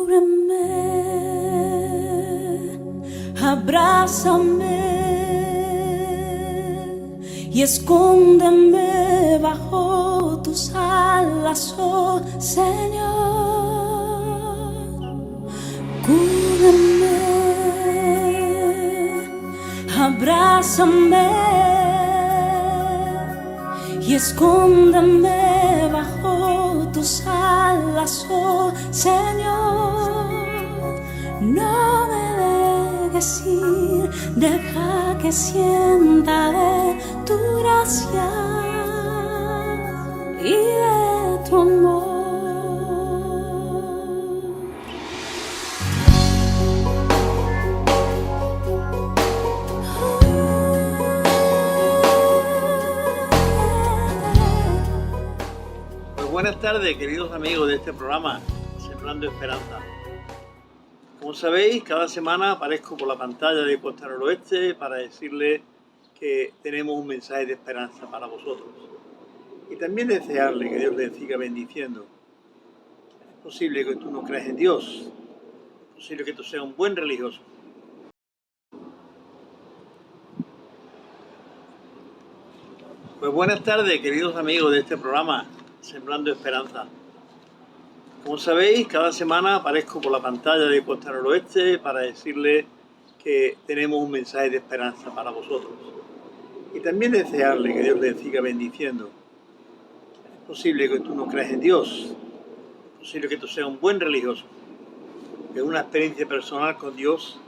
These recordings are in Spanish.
Cúbreme, abrázame y escóndeme bajo tus alas, oh Señor. Cúbreme, abrázame y escóndeme bajo tus alas, oh Señor. No me dejes ir, deja que sienta de tu gracia y de tu amor. Buenas tardes, queridos amigos de este programa, Sembrando Esperanza. Como sabéis, cada semana aparezco por la pantalla de Costa Noroeste para decirles que tenemos un mensaje de esperanza para vosotros. Y también desearle que Dios les siga bendiciendo. Es posible que tú no creas en Dios, es posible que tú seas un buen religioso. Pues buenas tardes, queridos amigos de este programa, Sembrando Esperanza. Como sabéis, cada semana aparezco por la pantalla de Costa Noroeste para decirles que tenemos un mensaje de esperanza para vosotros. Y también desearle que Dios les siga bendiciendo. Es posible que tú no creas en Dios, es posible que tú seas un buen religioso, que una experiencia personal con Dios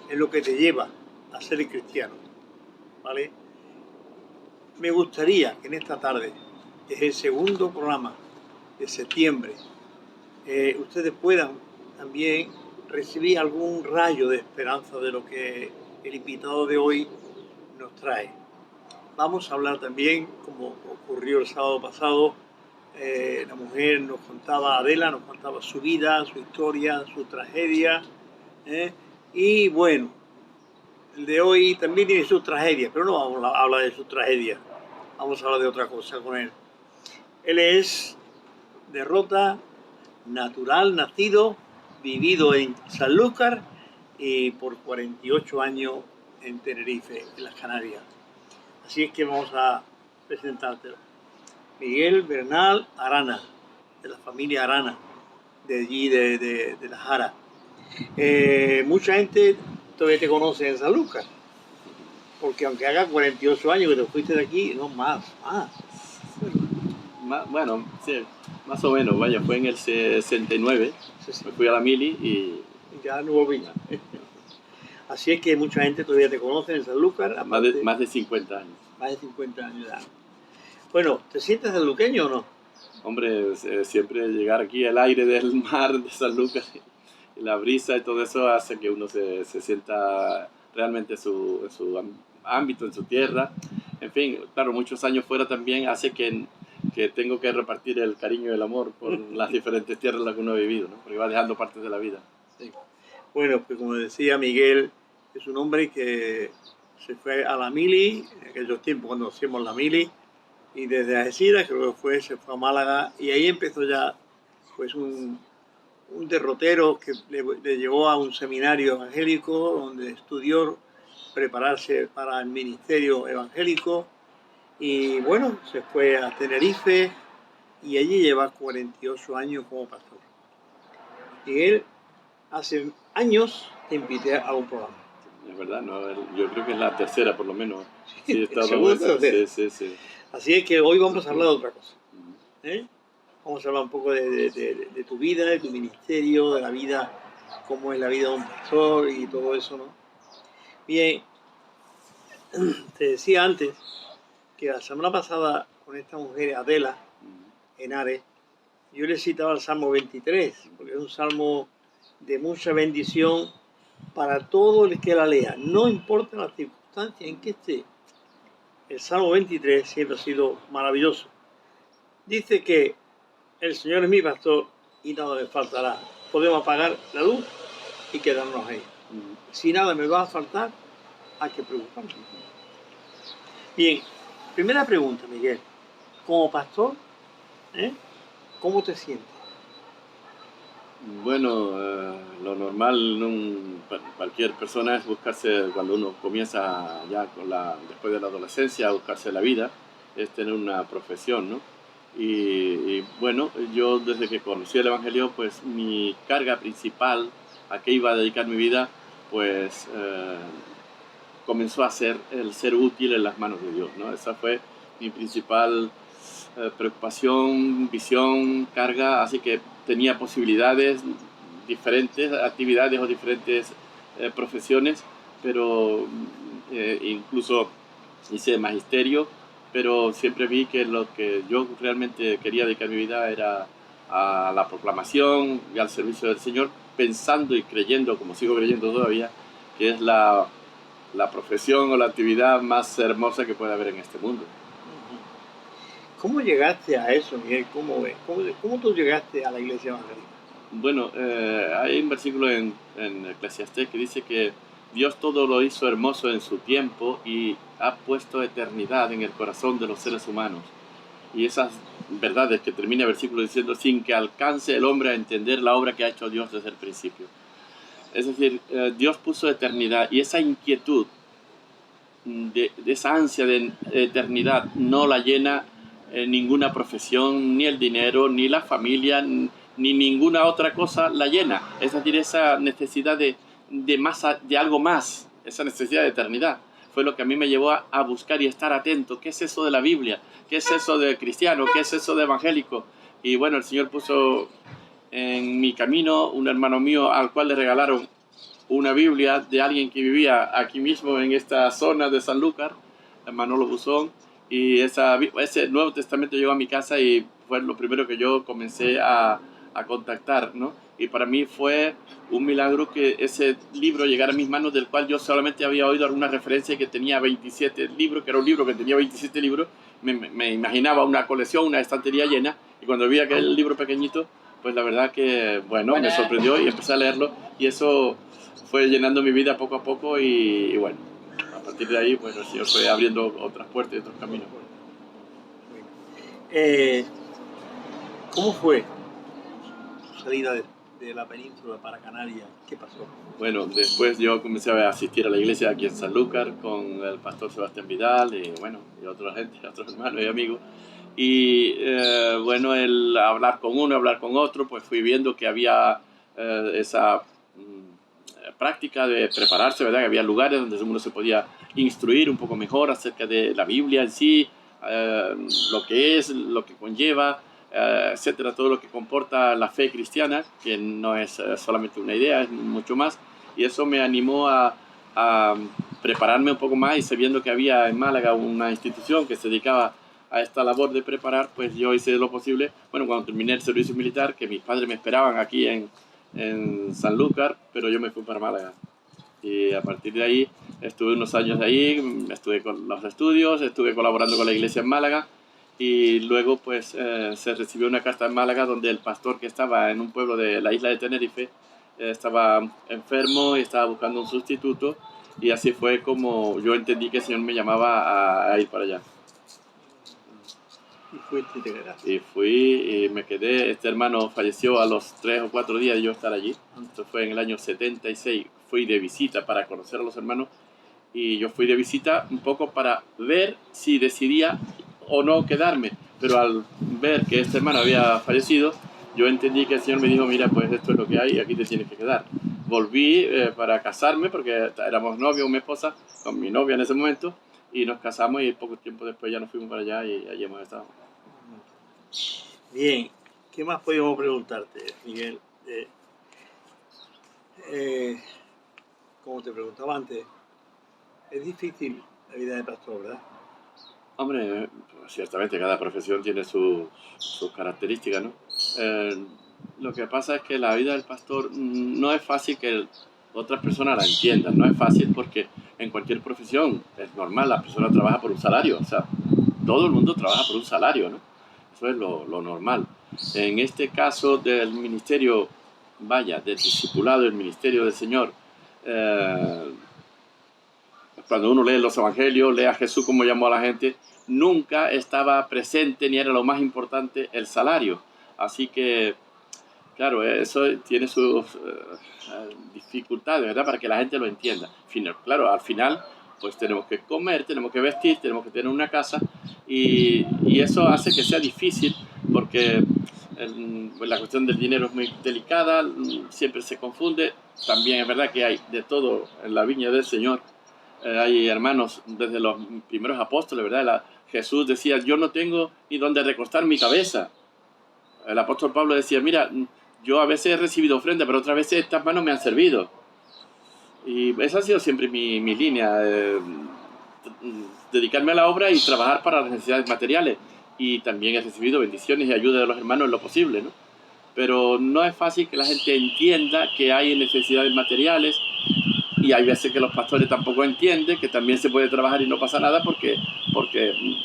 es lo que te lleva a ser cristiano, ¿vale? Me gustaría que en esta tarde, que es el segundo programa de septiembre, ustedes puedan también recibir algún rayo de esperanza de lo que el invitado de hoy nos trae. Vamos a hablar también, como ocurrió el sábado pasado, la mujer nos contaba, Adela nos contaba su vida, su historia, su tragedia, y bueno, el de hoy también tiene sus tragedias, pero no vamos a hablar de sus tragedias, vamos a hablar de otra cosa con él. Él es de Rota, natural, nacido, vivido en Sanlúcar y por 48 años en Tenerife, en las Canarias. Así es que vamos a presentártelo. Miguel Bernal Arana, de la familia Arana, de allí de La Jara. Mucha gente todavía te conoce en Sanlúcar, porque aunque haga 48 años que te fuiste de aquí, no más. Bueno, sí, más o menos, vaya, fue en el 69, me fui a la mili y ya no volví. Así es que mucha gente todavía te conoce en Sanlúcar. Más de 50 años. Más de 50 años ya. Bueno, ¿te sientes sanluqueño o no? Hombre, siempre llegar aquí, el aire del mar de Sanlúcar, y la brisa y todo eso hace que uno se sienta realmente en su ámbito, en su tierra. En fin, claro, muchos años fuera también hace que tengo que repartir el cariño y el amor por las diferentes tierras en las que uno ha vivido, ¿no? Porque va dejando partes de la vida. Sí. Bueno, pues como decía Miguel, es un hombre que se fue a la mili, en aquellos tiempos cuando hacíamos la mili, y desde Algeciras creo que se fue a Málaga, y ahí empezó ya pues un derrotero que le llevó a un seminario evangélico donde estudió prepararse para el ministerio evangélico, y bueno, se fue a Tenerife y allí lleva 48 años como pastor. Y él hace años te invité a un programa. Es verdad, no, yo creo que es la tercera por lo menos. Sí, sí. Así es que hoy vamos a hablar de otra cosa. Vamos a hablar un poco de tu vida, de tu ministerio, de la vida, cómo es la vida de un pastor y todo eso, ¿no? Bien, te decía antes que la semana pasada con esta mujer Adela Henares, yo le citaba el Salmo 23, porque es un salmo de mucha bendición para todo el que la lea, no importa la circunstancia en que esté. El Salmo 23 siempre ha sido maravilloso. Dice que el Señor es mi pastor y nada me faltará. Podemos apagar la luz y quedarnos ahí. Si nada me va a faltar, hay que preocuparnos. Bien, primera pregunta, Miguel. Como pastor, ¿cómo te sientes? Bueno, lo normal cualquier persona es buscarse, cuando uno comienza ya después de la adolescencia, a buscarse la vida, es tener una profesión, ¿no? Y bueno, yo desde que conocí el Evangelio, pues mi carga principal, a qué iba a dedicar mi vida, pues comenzó a ser el ser útil en las manos de Dios, ¿no? Esa fue mi principal preocupación, visión, carga, así que tenía posibilidades, diferentes actividades o diferentes profesiones, pero incluso hice magisterio, pero siempre vi que lo que yo realmente quería dedicar mi vida era a la proclamación y al servicio del Señor, pensando y creyendo, como sigo creyendo todavía, que es la profesión o la actividad más hermosa que puede haber en este mundo. ¿Cómo llegaste a eso, Miguel? ¿Cómo tú llegaste a la iglesia evangélica? Bueno, hay un versículo en Eclesiastés que dice que Dios todo lo hizo hermoso en su tiempo y ha puesto eternidad en el corazón de los seres humanos. Y esas verdades que termina el versículo diciendo, sin que alcance el hombre a entender la obra que ha hecho Dios desde el principio. Es decir, Dios puso eternidad, y esa inquietud, de esa ansia de eternidad, no la llena ninguna profesión, ni el dinero, ni la familia, ni ninguna otra cosa la llena. Es decir, esa necesidad de algo más, esa necesidad de eternidad, fue lo que a mí me llevó a buscar y estar atento. ¿Qué es eso de la Biblia? ¿Qué es eso de cristiano? ¿Qué es eso de evangélico? Y bueno, el Señor puso en mi camino un hermano mío al cual le regalaron una Biblia de alguien que vivía aquí mismo en esta zona de Sanlúcar, Manolo Buzón, y ese Nuevo Testamento llegó a mi casa y fue lo primero que yo comencé a contactar, ¿no? Y para mí fue un milagro que ese libro llegara a mis manos, del cual yo solamente había oído alguna referencia, que tenía 27 libros, que era un libro que tenía 27 libros. Me imaginaba una colección, una estantería llena, y cuando vi aquel libro pequeñito, pues la verdad que, bueno, me sorprendió y empecé a leerlo, y eso fue llenando mi vida poco a poco, y bueno, a partir de ahí, bueno, el Señor fue abriendo otras puertas y otros caminos. ¿Cómo fue tu salida de la península para Canarias? ¿Qué pasó? Bueno, después yo comencé a asistir a la iglesia aquí en Sanlúcar con el pastor Sebastián Vidal y bueno, y otra gente, otros hermanos y amigos. Y bueno, el hablar con uno, hablar con otro, pues fui viendo que había esa práctica de prepararse, ¿verdad? Que había lugares donde uno se podía instruir un poco mejor acerca de la Biblia en sí, lo que es, lo que conlleva, etcétera, todo lo que comporta la fe cristiana, que no es solamente una idea, es mucho más. Y eso me animó a prepararme un poco más, y sabiendo que había en Málaga una institución que se dedicaba a esta labor de preparar, pues yo hice lo posible. Bueno, cuando terminé el servicio militar, que mis padres me esperaban aquí en Sanlúcar, pero yo me fui para Málaga. Y a partir de ahí estuve unos años ahí, estuve con los estudios, estuve colaborando con la iglesia en Málaga, y luego pues se recibió una carta en Málaga donde el pastor que estaba en un pueblo de la isla de Tenerife estaba enfermo y estaba buscando un sustituto, y así fue como yo entendí que el Señor me llamaba a ir para allá. Y fuiste y te quedaste. Y fui y me quedé. Este hermano falleció a los 3 o 4 días de yo estar allí. Esto fue en el año 76. Fui de visita para conocer a los hermanos, y yo fui de visita un poco para ver si decidía o no quedarme. Pero al ver que este hermano había fallecido, yo entendí que el Señor me dijo, mira, pues esto es lo que hay y aquí te tienes que quedar. Volví para casarme, porque éramos novios, mi esposa, con mi novia en ese momento, y nos casamos, y poco tiempo después ya nos fuimos para allá y allí hemos estado. Bien, ¿qué más podemos preguntarte, Miguel? Como te preguntaba antes, es difícil la vida de pastor, ¿verdad? Hombre, ciertamente cada profesión tiene sus características, ¿no? Lo que pasa es que la vida del pastor no es fácil que otras personas la entiendan. No es fácil porque en cualquier profesión es normal, la persona trabaja por un salario. O sea, todo el mundo trabaja por un salario, ¿no? Eso es lo normal. En este caso del ministerio, vaya, del discipulado, del ministerio del Señor, cuando uno lee los evangelios, lee a Jesús como llamó a la gente, nunca estaba presente ni era lo más importante el salario. Así que Claro, eso tiene sus dificultades, ¿verdad? Para que la gente lo entienda. Claro, al final, pues tenemos que comer, tenemos que vestir, tenemos que tener una casa y eso hace que sea difícil porque la cuestión del dinero es muy delicada, siempre se confunde. También es verdad que hay de todo en la viña del Señor. Hay hermanos desde los primeros apóstoles, ¿verdad? Jesús decía, yo no tengo ni dónde recostar mi cabeza. El apóstol Pablo decía, mira, yo a veces he recibido ofrenda, pero otras veces estas manos me han servido. Y esa ha sido siempre mi línea, dedicarme a la obra y trabajar para las necesidades materiales. Y también he recibido bendiciones y ayuda de los hermanos en lo posible, ¿no? Pero no es fácil que la gente entienda que hay necesidades materiales y hay veces que los pastores tampoco entienden que también se puede trabajar y no pasa nada porque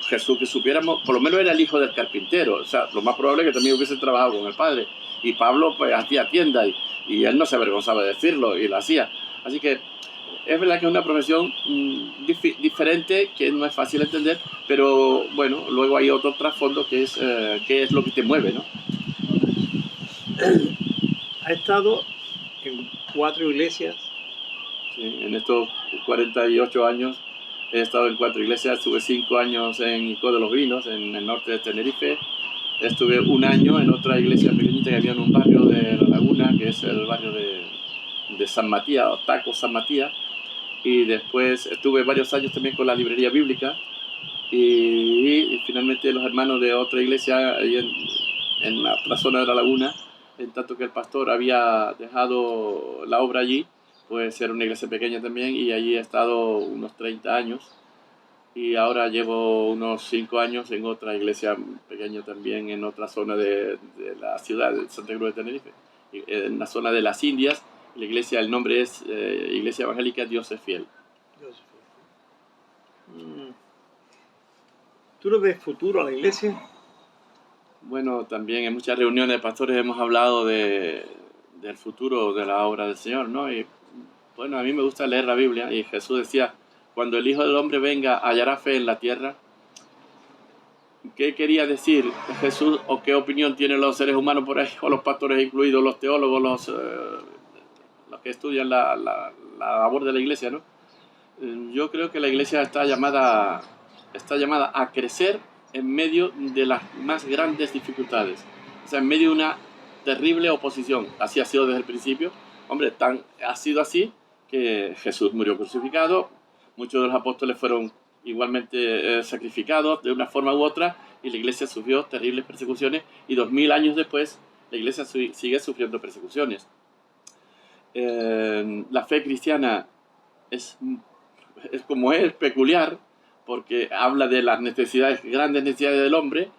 Jesús, que supiéramos, por lo menos era el hijo del carpintero, o sea, lo más probable es que también hubiese trabajado con el padre. Y Pablo pues hacía tienda y él no se avergonzaba de decirlo y lo hacía. Así que es verdad que es una profesión diferente, que no es fácil entender, pero bueno, luego hay otro trasfondo que es qué es lo que te mueve, ¿no? Ha estado en 4 iglesias. Sí, en estos 48 años he estado en 4 iglesias. Estuve 5 años en Icó de los Vinos, en el norte de Tenerife. Estuve 1 año en otra iglesia pequeñita que había en un barrio de La Laguna, que es el barrio de San Matías, o Taco San Matías. Y después estuve varios años también con la librería bíblica. Y finalmente los hermanos de otra iglesia ahí en la otra zona de La Laguna, en tanto que el pastor había dejado la obra allí, pues era una iglesia pequeña también, y allí he estado unos 30 años. Y ahora llevo unos 5 años en otra iglesia pequeña también, en otra zona de la ciudad de Santa Cruz de Tenerife, en la zona de las Indias. La iglesia, el nombre es Iglesia Evangélica Dios es Fiel. Dios es fiel. ¿Tú le ves futuro a la iglesia? Bueno, también en muchas reuniones de pastores hemos hablado del futuro de la obra del Señor, ¿no? Y bueno, a mí me gusta leer la Biblia y Jesús decía, cuando el Hijo del Hombre venga, ¿hallará fe en la tierra? ¿Qué quería decir Jesús o qué opinión tienen los seres humanos por ahí, o los pastores incluidos, los teólogos, los que estudian la labor de la iglesia, ¿no? Yo creo que la iglesia está llamada a crecer en medio de las más grandes dificultades, o sea, en medio de una terrible oposición. Así ha sido desde el principio. Hombre, ha sido así que Jesús murió crucificado, muchos de los apóstoles fueron igualmente sacrificados de una forma u otra, y la iglesia sufrió terribles persecuciones, y 2000 años después la iglesia sigue sufriendo persecuciones. La fe cristiana es como es peculiar, porque habla de las grandes necesidades del hombre,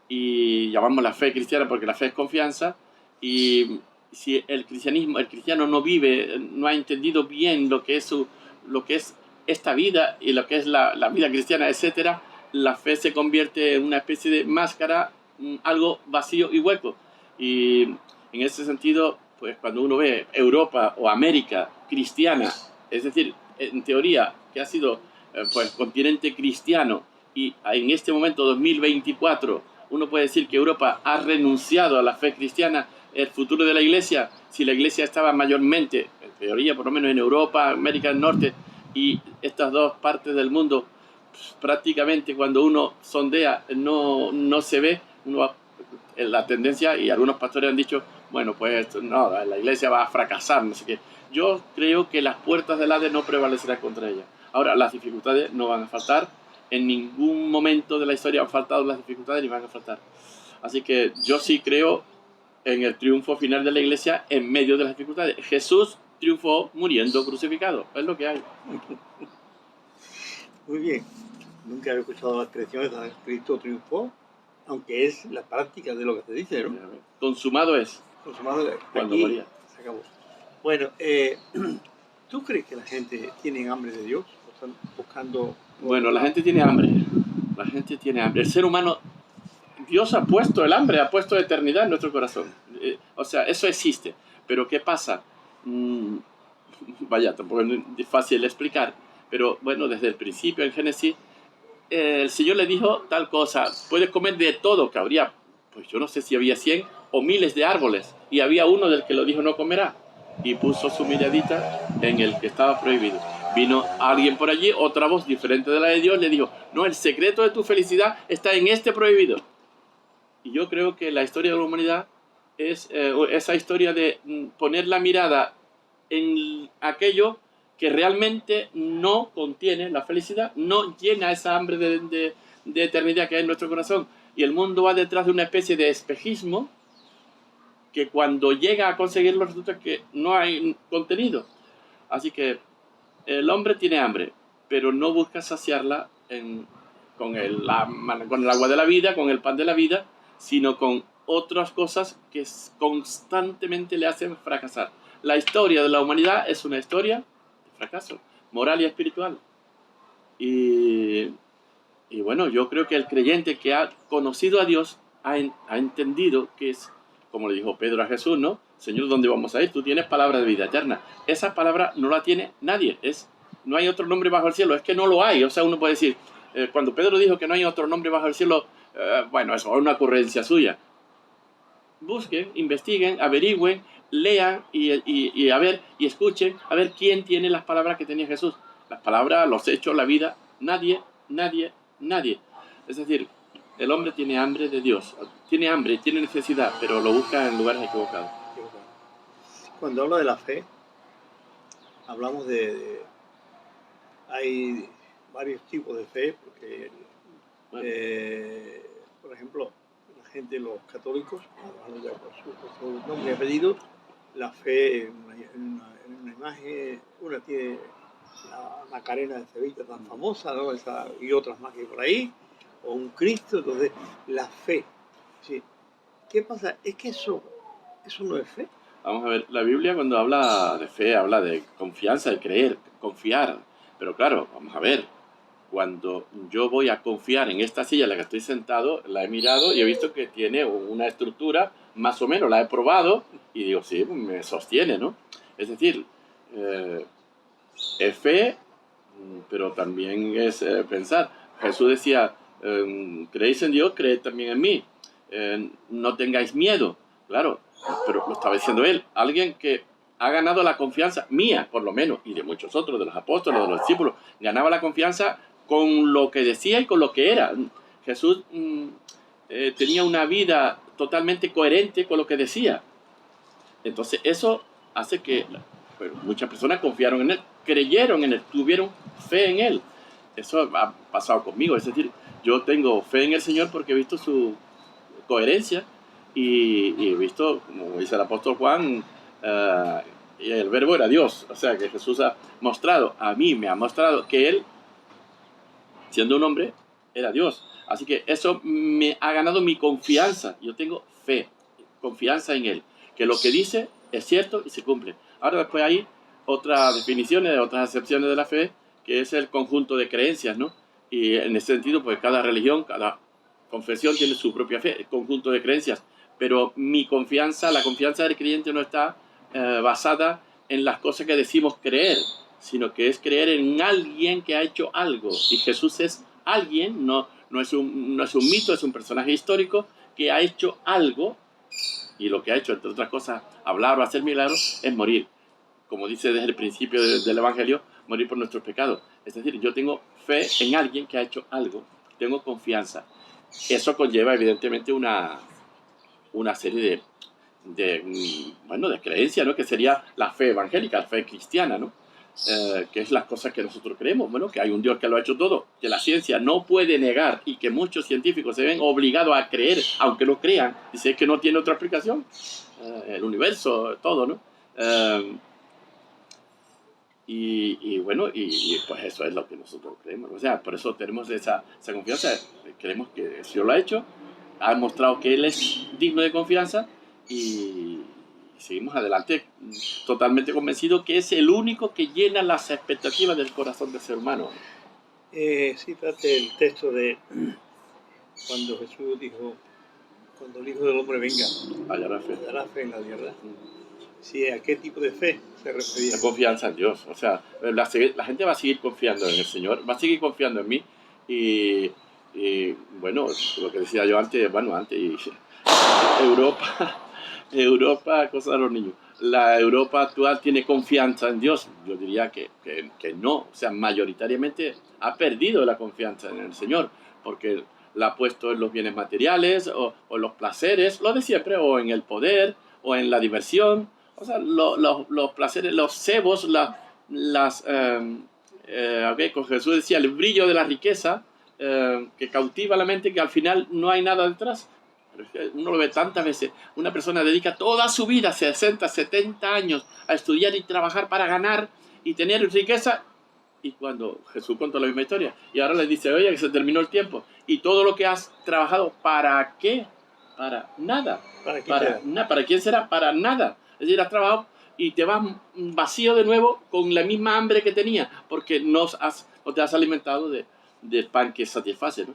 y llamamos la fe cristiana porque la fe es confianza. Y si el cristiano no ha entendido bien lo que es esta vida y lo que es la vida cristiana, etcétera, la fe se convierte en una especie de máscara, algo vacío y hueco. Y en ese sentido, pues cuando uno ve Europa o América cristiana, es decir, en teoría que ha sido pues continente cristiano, y en este momento 2024 uno puede decir que Europa ha renunciado a la fe cristiana, el futuro de la iglesia, si la iglesia estaba mayormente, en teoría por lo menos en Europa, América del Norte y estas dos partes del mundo, pues, prácticamente cuando uno sondea no se ve la tendencia, y algunos pastores han dicho, bueno, pues no, la iglesia va a fracasar, no sé qué. Yo creo que las puertas del Hades no prevalecerán contra ella. Ahora, las dificultades no van a faltar, en ningún momento de la historia han faltado las dificultades ni van a faltar. Así que yo sí creo en el triunfo final de la iglesia en medio de las dificultades. Jesús triunfó muriendo crucificado, es lo que hay. Muy bien. Nunca había escuchado la expresión esa, Cristo triunfó, aunque es la práctica de lo que se dice, ¿no? Consumado es. Consumado es. Cuando Aquí moría. Se acabó. Bueno, ¿tú crees que la gente tiene hambre de Dios? ¿O están buscando? Bueno, la gente tiene hambre. La gente tiene hambre. El ser humano, Dios ha puesto el hambre, ha puesto eternidad en nuestro corazón. O sea, eso existe. Pero ¿qué pasa? Vaya, tampoco es fácil explicar. Pero bueno, desde el principio, en Génesis, el Señor le dijo tal cosa: puedes comer de todo, que habría pues yo no sé si había 100 o miles de árboles, y había uno del que lo dijo no comerá, y puso su miradita en el que estaba prohibido. Vino alguien por allí, otra voz diferente de la de Dios, le dijo, no, el secreto de tu felicidad está en este prohibido. Y yo creo que la historia de la humanidad es esa historia de poner la mirada en aquello que realmente no contiene la felicidad, no llena esa hambre de eternidad que hay en nuestro corazón. Y el mundo va detrás de una especie de espejismo que cuando llega a conseguirlo resulta que no hay contenido. Así que el hombre tiene hambre, pero no busca saciarla con el agua de la vida, con el pan de la vida, sino con otras cosas que constantemente le hacen fracasar. La historia de la humanidad es una historia de fracaso, moral y espiritual. Y bueno, yo creo que el creyente que ha conocido a Dios ha entendido que es, como le dijo Pedro a Jesús, ¿no? Señor, ¿dónde vamos a ir? Tú tienes palabra de vida eterna. Esa palabra no la tiene nadie. No hay otro nombre bajo el cielo. Es que no lo hay. O sea, uno puede decir, cuando Pedro dijo que no hay otro nombre bajo el cielo, bueno, eso es una ocurrencia suya. Busquen, investiguen, averigüen, lean y a ver, y escuchen, a ver quién tiene las palabras que tenía Jesús. Las palabras, los hechos, la vida, nadie. Es decir, el hombre tiene hambre de Dios, tiene hambre, tiene necesidad, pero lo busca en lugares equivocados. Cuando habla de la fe, hablamos hay varios tipos de fe, porque, por ejemplo, la gente, los católicos, hablando ya por su nombre y apellido, la fe en una imagen, una tiene la Macarena de Sevilla tan famosa, ¿no? Y otras más que por ahí, o un Cristo. Entonces la fe, ¿sí? ¿Qué pasa? Es que eso no es fe. Vamos a ver, la Biblia cuando habla de fe, habla de confianza, de creer, confiar. Pero claro, vamos a ver, cuando yo voy a confiar en esta silla en la que estoy sentado, la he mirado y he visto que tiene una estructura, más o menos, la he probado y digo, sí, me sostiene, ¿no? Es decir, es fe, pero también es pensar. Jesús decía, creéis en Dios, creed también en mí. No tengáis miedo. Claro, pero lo estaba diciendo él. Alguien que ha ganado la confianza mía, por lo menos, y de muchos otros, de los apóstoles, de los discípulos, ganaba la confianza con lo que decía y con lo que era. Jesús tenía una vida totalmente coherente con lo que decía. Entonces eso hace que muchas personas confiaron en él, creyeron en él, tuvieron fe en él. Eso ha pasado conmigo. Es decir, yo tengo fe en el Señor porque he visto su coherencia y he visto, como dice el apóstol Juan, el verbo era Dios. O sea, que Jesús me ha mostrado que él, siendo un hombre, era Dios. Así que eso me ha ganado mi confianza. Yo tengo fe, confianza en él, que lo que dice es cierto y se cumple. Ahora después hay otras definiciones, otras acepciones de la fe, que es el conjunto de creencias, ¿no? Y en ese sentido, pues cada religión, cada confesión tiene su propia fe, el conjunto de creencias. Pero mi confianza, la confianza del creyente no está basada en las cosas que decimos creer, sino que es creer en alguien que ha hecho algo. Y Jesús es alguien, no es un mito, es un personaje histórico que ha hecho algo. Y lo que ha hecho, entre otras cosas, hablar o hacer milagros, es morir. Como dice desde el principio del Evangelio, morir por nuestros pecados. Es decir, yo tengo fe en alguien que ha hecho algo. Tengo confianza. Eso conlleva, evidentemente, una serie de creencias, ¿no? Que sería la fe evangélica, la fe cristiana, ¿no? Que es las cosas que nosotros creemos, bueno, que hay un Dios que lo ha hecho todo, que la ciencia no puede negar y que muchos científicos se ven obligados a creer, aunque no crean, dice que no tiene otra explicación, el universo, todo, ¿no? Bueno, pues eso es lo que nosotros creemos, o sea, por eso tenemos esa confianza, creemos que el Señor lo ha hecho, ha demostrado que Él es digno de confianza y seguimos adelante totalmente convencidos que es el único que llena las expectativas del corazón del ser humano. Sí, trate el texto de cuando Jesús dijo, cuando el Hijo del Hombre venga, hallará fe en la tierra. Sí, ¿a qué tipo de fe se refería? La confianza en Dios. O sea, la gente va a seguir confiando en el Señor, va a seguir confiando en mí y bueno, lo que decía yo antes, Europa, cosa de los niños. La Europa actual tiene confianza en Dios. Yo diría que no. O sea, mayoritariamente ha perdido la confianza en el Señor, porque la ha puesto en los bienes materiales, o en los placeres, lo de siempre, o en el poder, o en la diversión. O sea, los placeres, los cebos, con Jesús decía, el brillo de la riqueza, que cautiva la mente, que al final no hay nada detrás. Pero es que uno lo ve tantas veces. Una persona dedica toda su vida, 60, 70 años, a estudiar y trabajar para ganar y tener riqueza. Y cuando Jesús contó la misma historia, y ahora le dice, oye, que se terminó el tiempo. Y todo lo que has trabajado, ¿para qué? Para nada. ¿Para quién será? Para nada. Es decir, has trabajado y te vas vacío de nuevo con la misma hambre que tenías, porque no te has alimentado del pan que satisface, ¿no?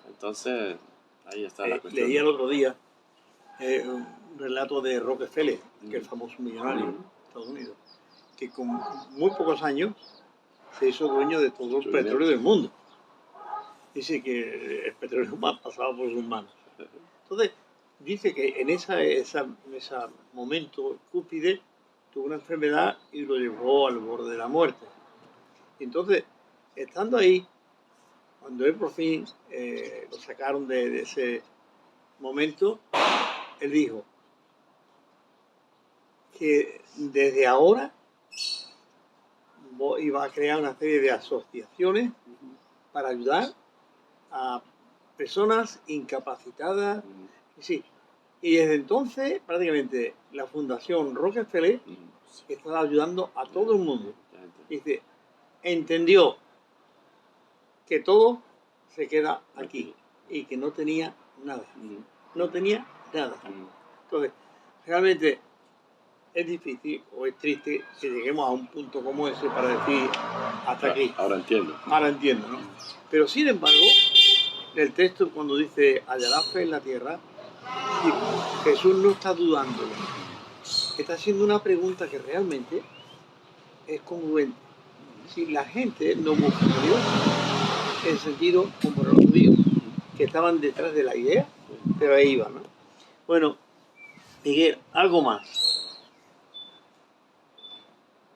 Entonces, ahí está la cuestión. Leí el otro día un relato de Rockefeller, que es el famoso millonario de Estados Unidos, que con muy pocos años se hizo dueño de todo el petróleo del mundo. Dice que el petróleo más pasaba por sus manos. Entonces, dice que en ese momento Cúpide tuvo una enfermedad y lo llevó al borde de la muerte. Entonces, estando ahí, cuando él por fin lo sacaron de ese momento, él dijo que desde ahora iba a crear una serie de asociaciones para ayudar a personas incapacitadas. Sí. Y desde entonces, prácticamente, la Fundación Rockefeller está ayudando a todo el mundo. Dice, entendió que todo se queda aquí y que no tenía nada. No tenía nada. Entonces, realmente es difícil o es triste que lleguemos a un punto como ese para decir hasta aquí. Ahora entiendo. Ahora entiendo, ¿no? Pero sin embargo, el texto cuando dice hallará fe en la tierra, Jesús no está dudando. Está haciendo una pregunta que realmente es congruente. Si la gente no busca a Dios, en sentido como los judíos, que estaban detrás de la idea, pero ahí iban, ¿no? Bueno, Miguel, algo más.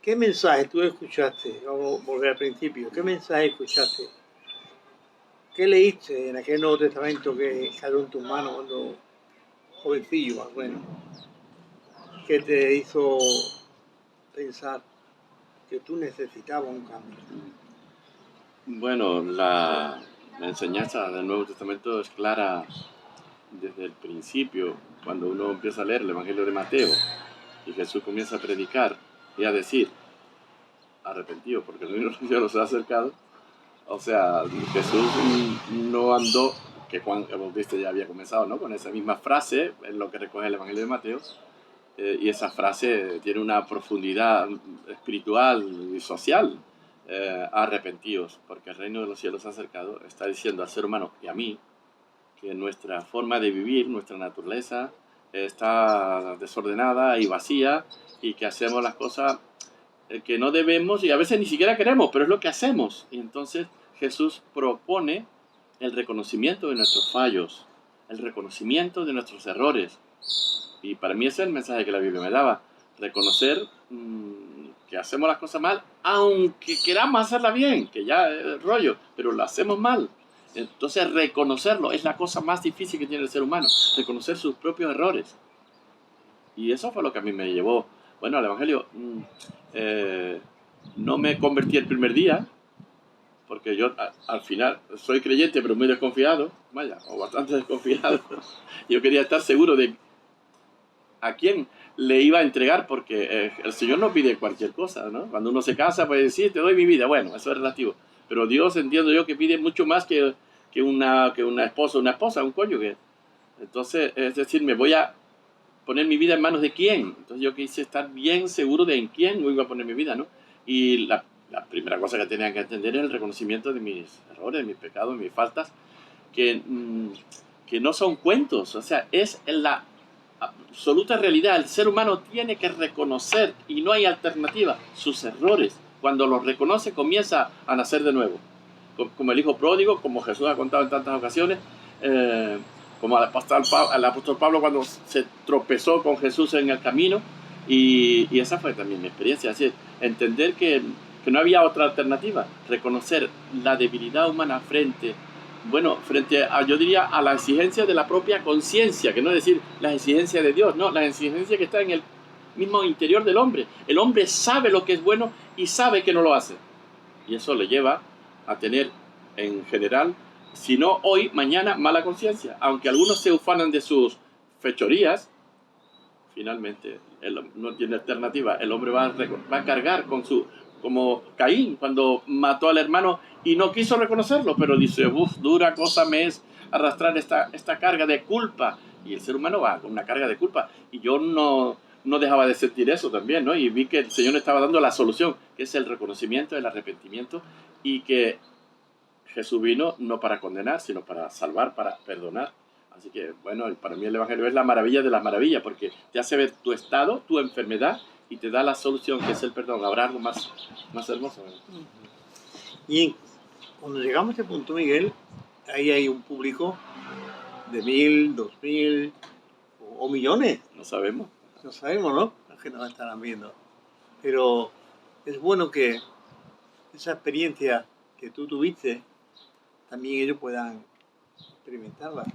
¿Qué mensaje tú escuchaste? Vamos a volver al principio. ¿Qué mensaje escuchaste? ¿Qué leíste en aquel Nuevo Testamento que cayó en tus manos cuando jovencillo, más bueno? ¿Qué te hizo pensar que tú necesitabas un cambio? Bueno, la enseñanza del Nuevo Testamento es clara desde el principio, cuando uno empieza a leer el Evangelio de Mateo y Jesús comienza a predicar y a decir, arrepentido porque el reino de los cielos se ha acercado. O sea, Jesús no andó, que Juan el Bautista ya había comenzado, ¿no?, con esa misma frase, en lo que recoge el Evangelio de Mateo, y esa frase tiene una profundidad espiritual y social. Arrepentidos, porque el reino de los cielos se ha acercado. Está diciendo al ser humano y a mí que nuestra forma de vivir, nuestra naturaleza, está desordenada y vacía, y que hacemos las cosas que no debemos y a veces ni siquiera queremos, pero es lo que hacemos. Y entonces Jesús propone el reconocimiento de nuestros fallos, el reconocimiento de nuestros errores. Y para mí ese es el mensaje que la Biblia me daba: reconocer que hacemos las cosas mal, aunque queramos hacerla bien, que ya es rollo, pero lo hacemos mal. Entonces reconocerlo es la cosa más difícil que tiene el ser humano, reconocer sus propios errores. Y eso fue lo que a mí me llevó, bueno, al Evangelio. No me convertí el primer día, porque yo al final soy creyente pero muy desconfiado, vaya, o bastante desconfiado. Yo quería estar seguro de a quién le iba a entregar, porque el Señor no pide cualquier cosa, ¿no? Cuando uno se casa, pues decir, te doy mi vida, bueno, eso es relativo. Pero Dios, entiendo yo, que pide mucho más que una esposa, un cónyuge. Entonces, es decir, me voy a poner mi vida en manos de quién. Entonces yo quise estar bien seguro de en quién iba a poner mi vida, ¿no? Y la primera cosa que tenía que entender es el reconocimiento de mis errores, de mis pecados, de mis faltas, que no son cuentos. O sea, es la absoluta realidad. El ser humano tiene que reconocer, y no hay alternativa, sus errores. Cuando los reconoce, comienza a nacer de nuevo. Como el hijo pródigo, como Jesús ha contado en tantas ocasiones, como al apóstol Pablo cuando se tropezó con Jesús en el camino, y esa fue también mi experiencia, así, entender que no había otra alternativa, reconocer la debilidad humana frente a, yo diría, a la exigencia de la propia conciencia, que no es decir la exigencia de Dios, no, la exigencia que está en el mismo interior del hombre. El hombre sabe lo que es bueno y sabe que no lo hace. Y eso le lleva a tener, en general, si no hoy, mañana, mala conciencia. Aunque algunos se ufanan de sus fechorías, finalmente no tiene alternativa. El hombre va a cargar con como Caín cuando mató al hermano y no quiso reconocerlo, pero dice, dura cosa me es arrastrar esta carga de culpa. Y el ser humano va con una carga de culpa. Y yo no dejaba de sentir eso también, ¿no? Y vi que el Señor estaba dando la solución, que es el reconocimiento, el arrepentimiento, y que Jesús vino no para condenar, sino para salvar, para perdonar. Así que, bueno, para mí el Evangelio es la maravilla de las maravillas, porque te hace ver tu estado, tu enfermedad, y te da la solución, que es el perdón. ¿Habrá algo más hermoso? Y cuando llegamos a este punto, Miguel, ahí hay un público de 1.000, 2.000 o millones. No sabemos. No sabemos, ¿no? Los que nos estarán viendo. Pero es bueno que esa experiencia que tú tuviste, también ellos puedan experimentarla.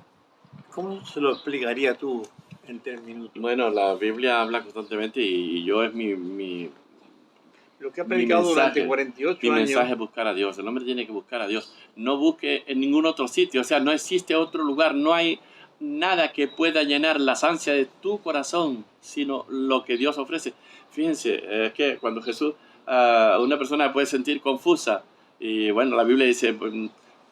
¿Cómo se lo explicarías tú en 3 minutos? Bueno, la Biblia habla constantemente y yo es mi lo que ha predicado durante 48 años. Mi mensaje es buscar a Dios. El hombre tiene que buscar a Dios. No busque en ningún otro sitio. O sea, no existe otro lugar. No hay nada que pueda llenar las ansias de tu corazón, sino lo que Dios ofrece. Fíjense, es que cuando Jesús, una persona puede sentir confusa. Y bueno, la Biblia dice,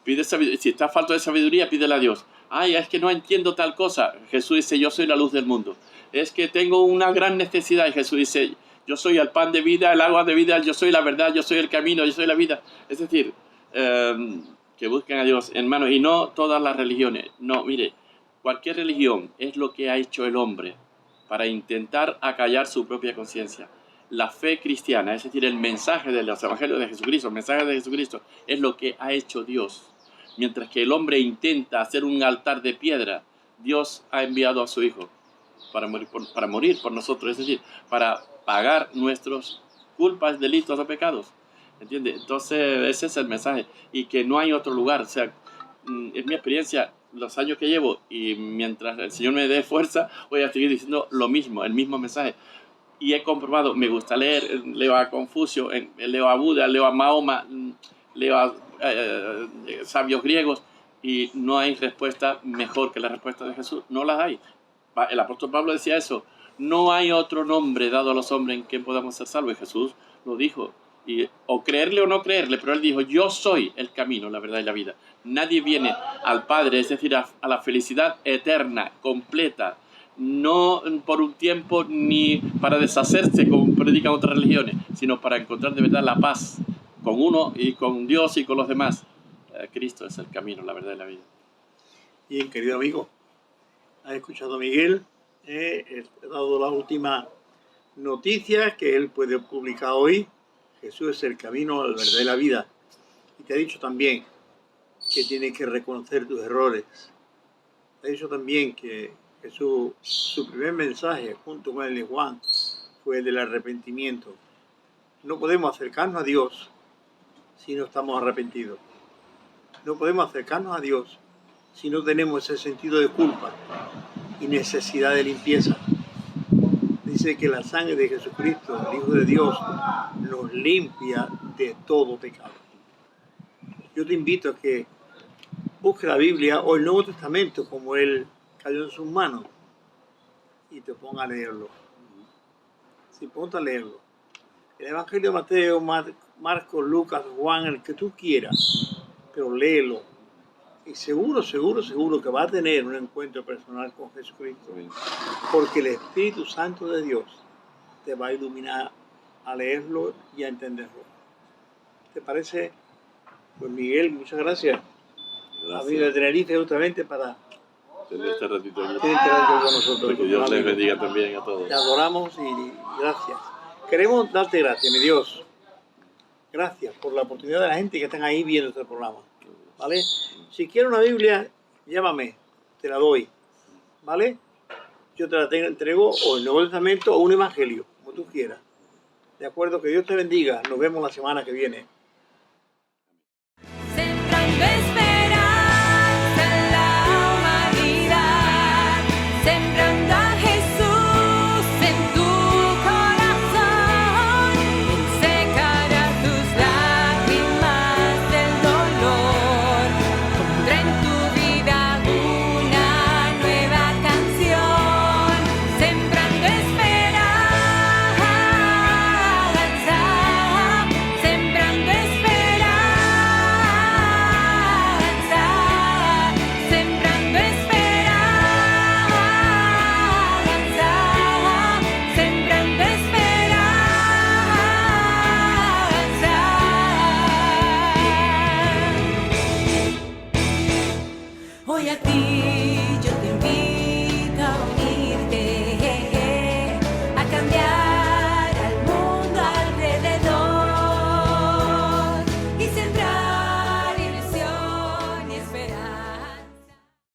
pide sabiduría. Si está falto de sabiduría, pídele a Dios. Ay, es que no entiendo tal cosa. Jesús dice, yo soy la luz del mundo. Es que tengo una gran necesidad. Y Jesús dice, yo soy el pan de vida, el agua de vida, yo soy la verdad, yo soy el camino, yo soy la vida. Es decir, que busquen a Dios, hermanos, y no todas las religiones. No, mire, cualquier religión es lo que ha hecho el hombre para intentar acallar su propia conciencia. La fe cristiana, es decir, el mensaje de los evangelios de Jesucristo, el mensaje de Jesucristo, es lo que ha hecho Dios. Mientras que el hombre intenta hacer un altar de piedra, Dios ha enviado a su Hijo para morir por nosotros, es decir, para pagar nuestras culpas, delitos o pecados. ¿Entiendes? Entonces, ese es el mensaje. Y que no hay otro lugar. O sea, es mi experiencia, los años que llevo, y mientras el Señor me dé fuerza, voy a seguir diciendo lo mismo, el mismo mensaje. Y he comprobado, me gusta leer, leo a Confucio, leo a Buda, leo a Mahoma, leo a sabios griegos, y no hay respuesta mejor que la respuesta de Jesús. No las hay. El apóstol Pablo decía eso. No hay otro nombre dado a los hombres en quien podamos ser salvos. Y Jesús lo dijo. Y, o creerle o no creerle, pero él dijo, yo soy el camino, la verdad y la vida. Nadie viene al Padre, es decir, a la felicidad eterna, completa, no por un tiempo ni para deshacerse como predican otras religiones, sino para encontrar de verdad la paz con uno y con Dios y con los demás. Cristo es el camino, la verdad y la vida. Bien, querido amigo, has escuchado a Miguel, he dado la última noticia que él puede publicar hoy. Jesús es el camino, la verdad y la vida. Y te ha dicho también que tienes que reconocer tus errores. Te ha dicho también que Jesús, su primer mensaje junto con el de Juan, fue el del arrepentimiento. No podemos acercarnos a Dios si no estamos arrepentidos. No podemos acercarnos a Dios si no tenemos ese sentido de culpa y necesidad de limpieza. Dice que la sangre de Jesucristo, el Hijo de Dios, nos limpia de todo pecado. Yo te invito a que busques la Biblia o el Nuevo Testamento como Él cayó en sus manos y te ponga a leerlo. Sí, ponte a leerlo. El Evangelio de Mateo, Marcos, Lucas, Juan, el que tú quieras, pero léelo. Y seguro que va a tener un encuentro personal con Jesucristo. Porque el Espíritu Santo de Dios te va a iluminar a leerlo y a entenderlo. ¿Te parece? Pues Miguel, muchas gracias. Ha venido de Tenerife justamente para tener este ratito aquí. Con nosotros. Que Dios les bendiga también a todos. Te adoramos y gracias. Queremos darte gracias, mi Dios. Gracias por la oportunidad de la gente que están ahí viendo este programa. ¿Vale? Si quieres una Biblia, llámame. te la doy, ¿vale? Yo te la entrego o el Nuevo Testamento o un evangelio, como tú quieras. De acuerdo, que Dios te bendiga. Nos vemos la semana que viene. Sembrando